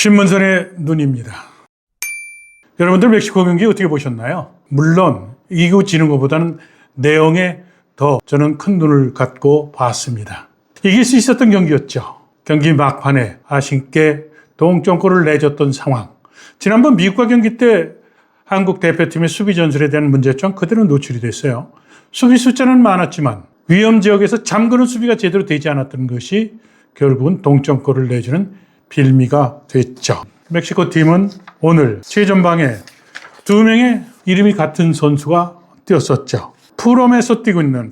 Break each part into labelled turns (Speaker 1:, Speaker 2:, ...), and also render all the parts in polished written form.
Speaker 1: 신문선의 눈입니다. 여러분들 멕시코 경기 어떻게 보셨나요? 물론 이기고 지는 것보다는 내용에 더 저는 큰 눈을 갖고 봤습니다. 이길 수 있었던 경기였죠. 경기 막판에 아쉽게 동점골을 내줬던 상황. 지난번 미국과 경기 때 한국 대표팀의 수비 전술에 대한 문제점 그대로 노출이 됐어요. 수비 숫자는 많았지만 위험 지역에서 잠그는 수비가 제대로 되지 않았던 것이 결국은 동점골을 내주는 빌미가 됐죠. 멕시코 팀은 오늘 최전방에 두 명의 이름이 같은 선수가 뛰었었죠. 풀럼에서 뛰고 있는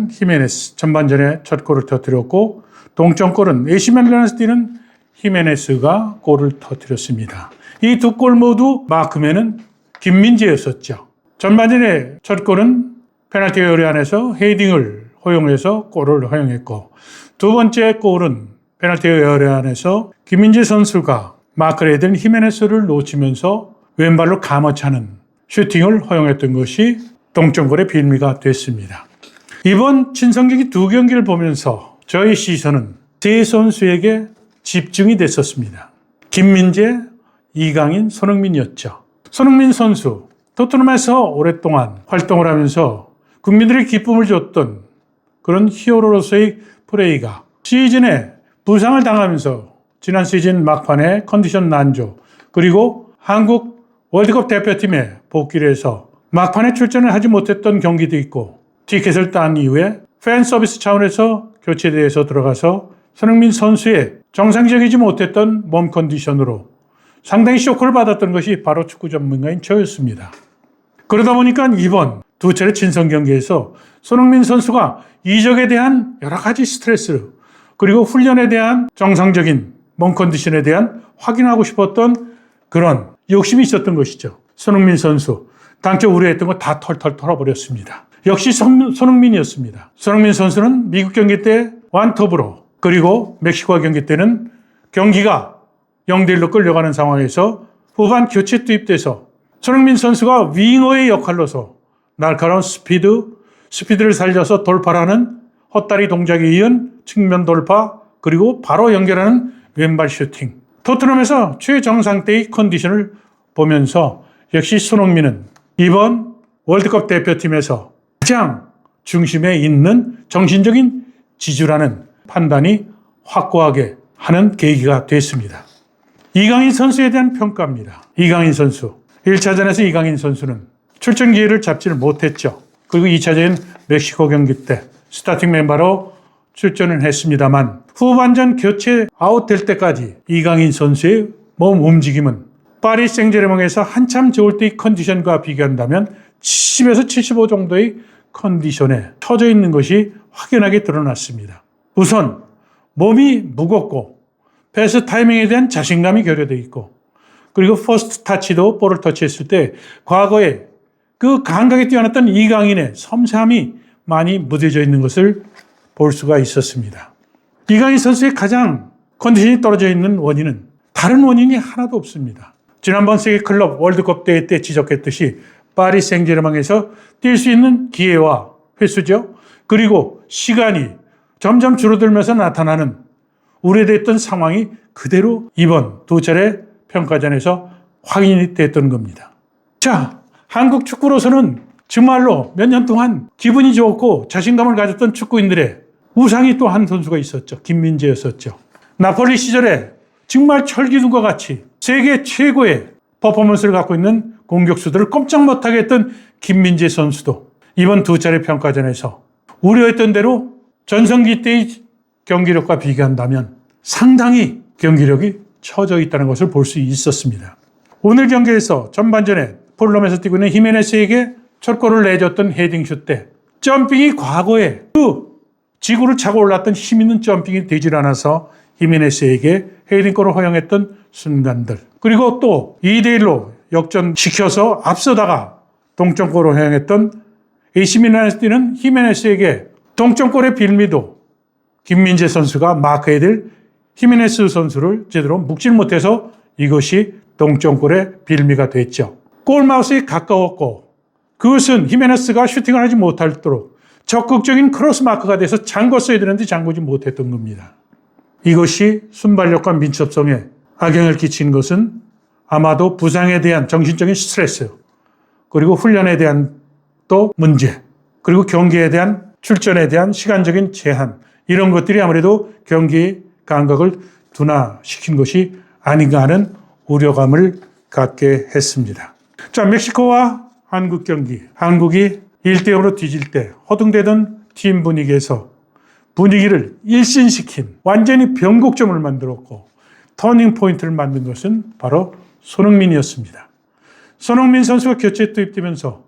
Speaker 1: 히메네스. 전반전에 첫 골을 터뜨렸고 동점골은 AC 밀란에서 뛰는 히메네스가 골을 터뜨렸습니다. 이 두 골 모두 마크맨은 김민재였었죠. 전반전에 첫 골은 페널티 에어리어 안에서 헤딩을 허용해서 골을 허용했고 두 번째 골은 페널티 에어리어 안에서 김민재 선수가 마크를 해든 히메네스를 놓치면서 왼발로 감아차는 슈팅을 허용했던 것이 동점골의 빌미가 됐습니다. 이번 친선경기 두 경기를 보면서 저희 시선은 세 선수에게 집중이 됐었습니다. 김민재, 이강인, 손흥민이었죠. 손흥민 선수, 토트넘에서 오랫동안 활동을 하면서 국민들의 기쁨을 줬던 그런 히어로로서의 플레이가 시즌에 부상을 당하면서 지난 시즌 막판에 컨디션 난조 그리고 한국 월드컵 대표팀에 복귀를 해서 막판에 출전을 하지 못했던 경기도 있고 티켓을 딴 이후에 팬 서비스 차원에서 교체대에서 들어가서 손흥민 선수의 정상적이지 못했던 몸 컨디션으로 상당히 쇼크를 받았던 것이 바로 축구 전문가인 저였습니다. 그러다 보니까 이번 두 차례 친선 경기에서 손흥민 선수가 이적에 대한 여러 가지 스트레스 그리고 훈련에 대한 정상적인 몸 컨디션에 대한 확인하고 싶었던 그런 욕심이 있었던 것이죠. 손흥민 선수 당초 우려했던 거 다 털털 털어버렸습니다. 역시 손흥민이었습니다. 손흥민 선수는 미국 경기 때 완톱으로 그리고 멕시코와 경기 때는 경기가 0대1로 끌려가는 상황에서 후반 교체 투입돼서 손흥민 선수가 윙어의 역할로서 날카로운 스피드를 살려서 돌파하는 헛다리 동작에 이은 측면 돌파 그리고 바로 연결하는 왼발 슈팅. 토트넘에서 최정상 때의 컨디션을 보면서 역시 손흥민은 이번 월드컵 대표팀에서 가장 중심에 있는 정신적인 지주라는 판단이 확고하게 하는 계기가 됐습니다. 이강인 선수에 대한 평가입니다. 이강인 선수. 1차전에서 이강인 선수는 출전 기회를 잡지를 못했죠. 그리고 2차전 멕시코 경기 때 스타팅 멤버로 출전을 했습니다만 후반전 교체 아웃될 때까지 이강인 선수의 몸 움직임은 파리 생제르맹에서 한참 좋을 때의 컨디션과 비교한다면 70에서 75 정도의 컨디션에 처져 있는 것이 확연하게 드러났습니다. 우선 몸이 무겁고 패스 타이밍에 대한 자신감이 결여되어 있고 그리고 퍼스트 터치도 볼을 터치했을 때 과거에 그 감각에 뛰어났던 이강인의 섬세함이 많이 묻어져 있는 것을 볼 수가 있었습니다. 이강인 선수의 가장 컨디션이 떨어져 있는 원인은 다른 원인이 하나도 없습니다. 지난번 세계 클럽 월드컵 대회 때 지적했듯이 파리 생제르맹에서 뛸 수 있는 기회와 횟수죠. 그리고 시간이 점점 줄어들면서 나타나는 우려됐던 상황이 그대로 이번 두 차례 평가전에서 확인이 됐던 겁니다. 자, 한국 축구로서는 정말로 몇 년 동안 기분이 좋고 자신감을 가졌던 축구인들의 우상이 또 한 선수가 있었죠. 김민재였었죠. 나폴리 시절에 정말 철기둥과 같이 세계 최고의 퍼포먼스를 갖고 있는 공격수들을 꼼짝 못하게 했던 김민재 선수도 이번 두 차례 평가전에서 우려했던 대로 전성기 때의 경기력과 비교한다면 상당히 경기력이 처져 있다는 것을 볼 수 있었습니다. 오늘 경기에서 전반전에 폴럼에서 뛰고 있는 히메네스에게 첫 골을 내줬던 헤딩슛 때 점핑이 과거에 그 지구를 차고 올랐던 힘있는 점핑이 되질 않아서 히메네스에게 헤딩골을 허용했던 순간들 그리고 또 2대1로 역전시켜서 앞서다가 동점골을 허용했던 AC 밀란에서 뛰는 히메네스에게 동점골의 빌미도 김민재 선수가 마크해야 될 히메네스 선수를 제대로 묶질 못해서 이것이 동점골의 빌미가 됐죠. 골마우스에 가까웠고 그것은 히메네스가 슈팅을 하지 못하도록 적극적인 크로스 마크가 돼서 잠궜어야 되는데 잠그지 못했던 겁니다. 이것이 순발력과 민첩성의 악영향을 끼친 것은 아마도 부상에 대한 정신적인 스트레스, 그리고 훈련에 대한 또 문제, 그리고 경기에 대한 출전에 대한 시간적인 제한, 이런 것들이 아무래도 경기 감각을 둔화시킨 것이 아닌가 하는 우려감을 갖게 했습니다. 자, 멕시코와 한국 경기. 한국이 1대0으로 뒤질 때 허둥대던 팀 분위기에서 분위기를 일신시킨 완전히 변곡점을 만들었고 터닝 포인트를 만든 것은 바로 손흥민이었습니다. 손흥민 선수가 교체 투입되면서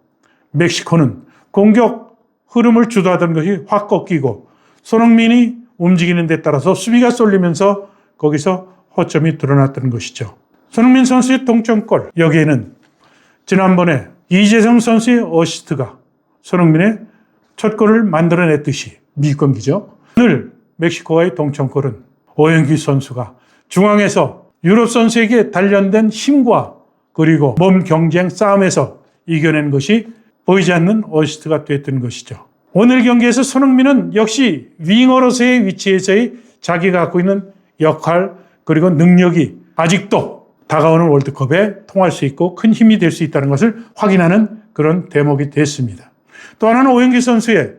Speaker 1: 멕시코는 공격 흐름을 주도하던 것이 확 꺾이고 손흥민이 움직이는 데 따라서 수비가 쏠리면서 거기서 허점이 드러났던 것이죠. 손흥민 선수의 동점골, 여기에는 지난번에 이재성 선수의 어시스트가 손흥민의 첫 골을 만들어냈듯이 미국 경기죠. 오늘 멕시코와의 동점골은 오영규 선수가 중앙에서 유럽 선수에게 단련된 힘과 그리고 몸 경쟁 싸움에서 이겨낸 것이 보이지 않는 어시스트가 됐던 것이죠. 오늘 경기에서 손흥민은 역시 윙어로서의 위치에서의 자기가 갖고 있는 역할 그리고 능력이 아직도 다가오는 월드컵에 통할 수 있고 큰 힘이 될 수 있다는 것을 확인하는 그런 대목이 됐습니다. 또 하나는 오영규 선수의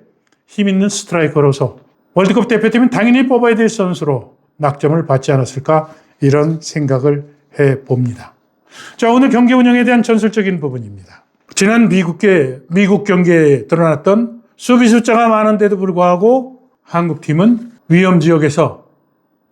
Speaker 1: 힘 있는 스트라이커로서 월드컵 대표팀은 당연히 뽑아야 될 선수로 낙점을 받지 않았을까 이런 생각을 해봅니다. 자, 오늘 경기 운영에 대한 전술적인 부분입니다. 지난 미국 경기에 드러났던 수비 숫자가 많은데도 불구하고 한국팀은 위험 지역에서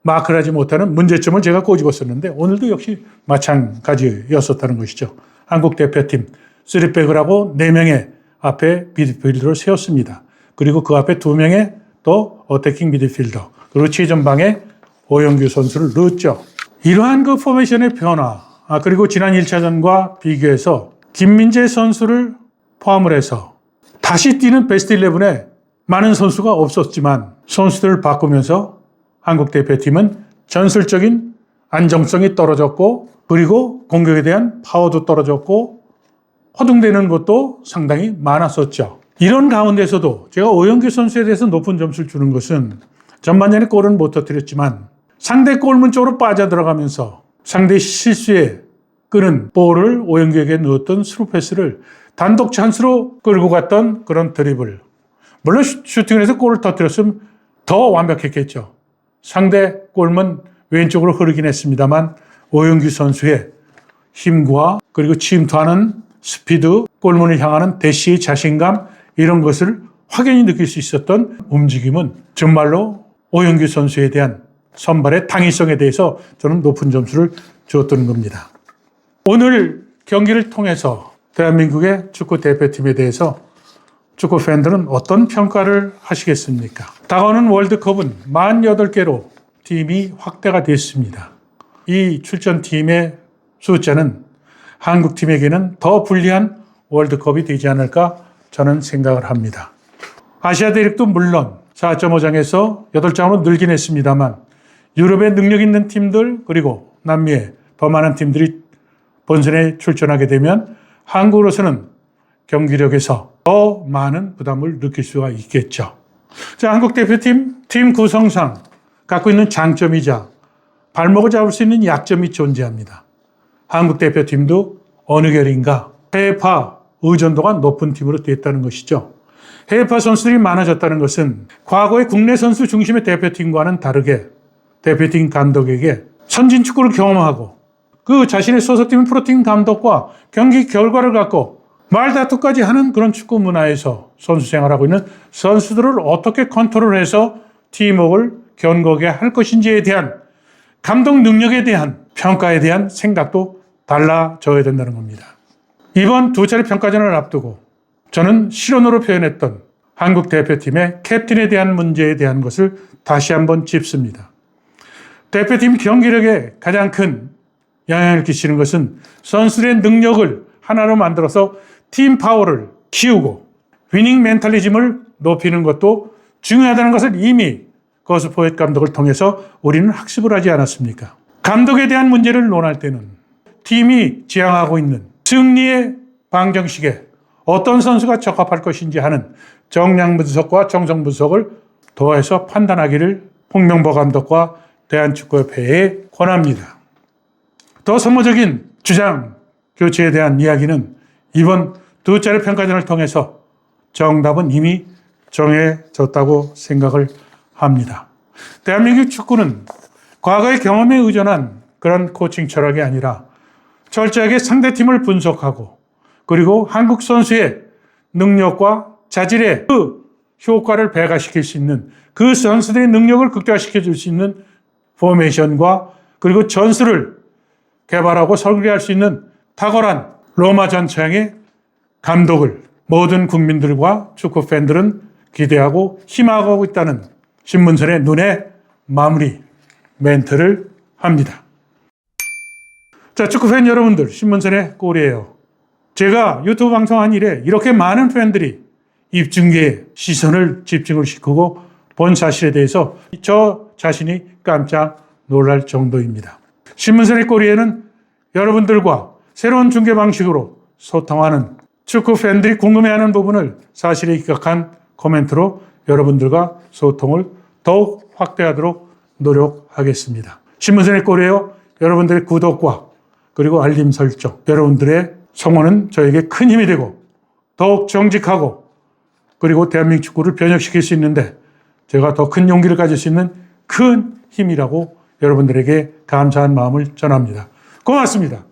Speaker 1: 마크를 하지 못하는 문제점을 제가 꼬집었었는데 오늘도 역시 마찬가지였었다는 것이죠. 한국 대표팀 3백을 하고 4명의 앞에 미드필더를 세웠습니다. 그리고 그 앞에 2명의 또 어태킹 미드필더, 그리고 최전방에 오영규 선수를 넣었죠. 이러한 그 포메이션의 변화, 그리고 지난 1차전과 비교해서 김민재 선수를 포함을 해서 다시 뛰는 베스트 11에 많은 선수가 없었지만 선수들을 바꾸면서 한국 대표팀은 전술적인 안정성이 떨어졌고 그리고 공격에 대한 파워도 떨어졌고 허둥대는 것도 상당히 많았었죠. 이런 가운데서도 제가 오영규 선수에 대해서 높은 점수를 주는 것은 전반전에 골은 못 터뜨렸지만 상대 골문 쪽으로 빠져들어가면서 상대 실수에 끄는 볼을 오영규에게 넣었던 스루 패스를 단독 찬스로 끌고 갔던 그런 드리블. 물론 슈팅을 해서 골을 터뜨렸으면 더 완벽했겠죠. 상대 골문 왼쪽으로 흐르긴 했습니다만 오영규 선수의 힘과 그리고 침투하는 스피드, 골문을 향하는 대시의 자신감, 이런 것을 확연히 느낄 수 있었던 움직임은 정말로 오영규 선수에 대한 선발의 당위성에 대해서 저는 높은 점수를 주었던 겁니다. 오늘 경기를 통해서 대한민국의 축구 대표팀에 대해서 축구 팬들은 어떤 평가를 하시겠습니까? 다가오는 월드컵은 48개로 팀이 확대가 됐습니다. 이 출전팀의 숫자는 한국팀에게는 더 불리한 월드컵이 되지 않을까 저는 생각을 합니다. 아시아 대륙도 물론 4.5장에서 8장으로 늘긴 했습니다만 유럽의 능력 있는 팀들 그리고 남미의 더 많은 팀들이 본선에 출전하게 되면 한국으로서는 경기력에서 더 많은 부담을 느낄 수가 있겠죠. 자, 한국 대표팀 팀 구성상 갖고 있는 장점이자 발목을 잡을 수 있는 약점이 존재합니다. 한국 대표팀도 어느 결인가 해외파 의존도가 높은 팀으로 됐다는 것이죠. 해외파 선수들이 많아졌다는 것은 과거의 국내 선수 중심의 대표팀과는 다르게 대표팀 감독에게 선진 축구를 경험하고 그 자신의 소속팀 프로팀 감독과 경기 결과를 갖고 말다툼까지 하는 그런 축구 문화에서 선수 생활하고 있는 선수들을 어떻게 컨트롤해서 팀워크를 견고하게 할 것인지에 대한 감독 능력에 대한 평가에 대한 생각도 달라져야 된다는 겁니다. 이번 2차례 평가전을 앞두고 저는 실언으로 표현했던 한국 대표팀의 캡틴에 대한 문제에 대한 것을 다시 한번 짚습니다. 대표팀 경기력에 가장 큰 영향을 끼치는 것은 선수들의 능력을 하나로 만들어서 팀 파워를 키우고 위닝 멘탈리즘을 높이는 것도 중요하다는 것을 이미 거스 포엣 감독을 통해서 우리는 학습을 하지 않았습니까? 감독에 대한 문제를 논할 때는 팀이 지향하고 있는 승리의 방정식에 어떤 선수가 적합할 것인지 하는 정량 분석과 정성 분석을 더해서 판단하기를 홍명보 감독과 대한축구협회에 권합니다. 더 선모적인 주장 교체에 대한 이야기는 이번 두 차례 평가전을 통해서 정답은 이미 정해졌다고 생각을 합니다. 대한민국 축구는 과거의 경험에 의존한 그런 코칭 철학이 아니라 철저하게 상대팀을 분석하고 그리고 한국 선수의 능력과 자질의 그 효과를 배가시킬 수 있는 그 선수들의 능력을 극대화시켜 줄 수 있는 포메이션과 그리고 전술을 개발하고 설계할 수 있는 탁월한 로마 전체의 감독을 모든 국민들과 축구 팬들은 기대하고 희망하고 있다는 신문선의 눈에 마무리 멘트를 합니다. 자, 축구팬 여러분들, 신문선의 꼴이에요. 제가 유튜브 방송한 이래 이렇게 많은 팬들이 입중계에 시선을 집중을 시키고 본 사실에 대해서 저 자신이 깜짝 놀랄 정도입니다. 신문선의 꼴이에는 여러분들과 새로운 중계 방식으로 소통하는 축구 팬들이 궁금해하는 부분을 사실에 입각한 코멘트로 여러분들과 소통을 더욱 확대하도록 노력하겠습니다. 신문선의 꼴이에요. 여러분들의 구독과 그리고 알림 설정, 여러분들의 성원은 저에게 큰 힘이 되고 더욱 정직하고 그리고 대한민국 축구를 변혁시킬 수 있는데 제가 더 큰 용기를 가질 수 있는 큰 힘이라고 여러분들에게 감사한 마음을 전합니다. 고맙습니다.